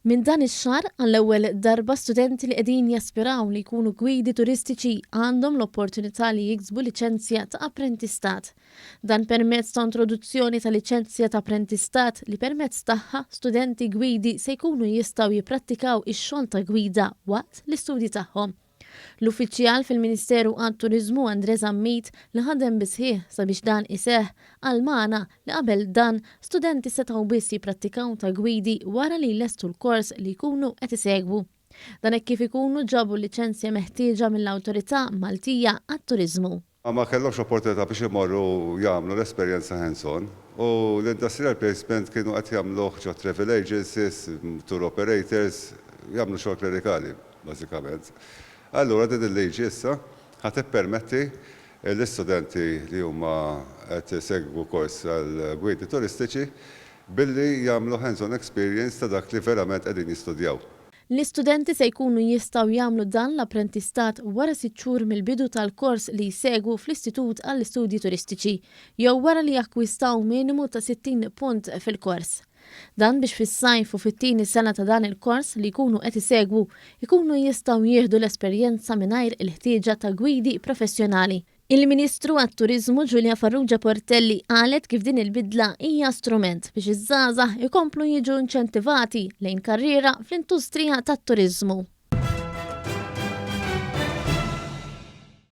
Min dan ix-xahar għall-ewwel darba studenti li qegħdin jaspiraw li jkunu gwidi turistiċi għandhom l-opportunità li jiksbu liċenzja ta' apprentistat. Dan permezz ta' introduzzjoni ta' liċenzja ta' apprentistat li permezz tagħha studenti gwidi se jkunu jistgħu jipprattikaw ix-xogħol ta' gwida waqt l-istudji tagħhom. L-uffiċjal fil-Ministeru għat-Turiżmu André Zammit li ħadem bisħieħ sabiex dan iseħħ għalmana li qabel dan studenti setgħu biss jipprattikaw ta' gwidi wara li jlestu l-kors li jkunu qed isegwu. Dan hekk kif ikunu ġabu liċenzja meħtieġa mill-Awtorità Maltija għat-Turiżmu. Ma kellhomx opportunità biex imorru jagħmlu l-esperjenza hands-on u l-industrial placement kienu qed jagħmluh ġo travel agencies, tour operators, jagħmlu xogħol klerikali bażikament. Allura din il-liġi issa ħadd ippermetti l-istudenti li huma qed isegwu kors għal gwidi turistiċi billi jagħmlu hands-on experience ta' dak li verament qegħdin jistudjaw. L-istudenti se jkunu jistgħu jagħmlu dan l-apprentistat wara 6 xhur mill-bidu tal-kors li jsegwu fl-Istitut għall-Istudji Turistiċi jew wara li jakkwistaw minimu ta' 60 punt fil-kors. Dan biex fis-sajf u fit-tieni sena ta' dan il-kors li jkunu qed isegwu jkunu jistgħu jieħdu l-esperjenza mingħajr il-ħtieġa ta' gwidi professjonali. Il-Ministru għat-Turiżmu Giulia Farrugia Portelli qalet kif din il-bidla hija strument biex iż-żgħażagħ ikomplu jiġu inċentivati lejn karriera fl-industrija tat-turiżmu.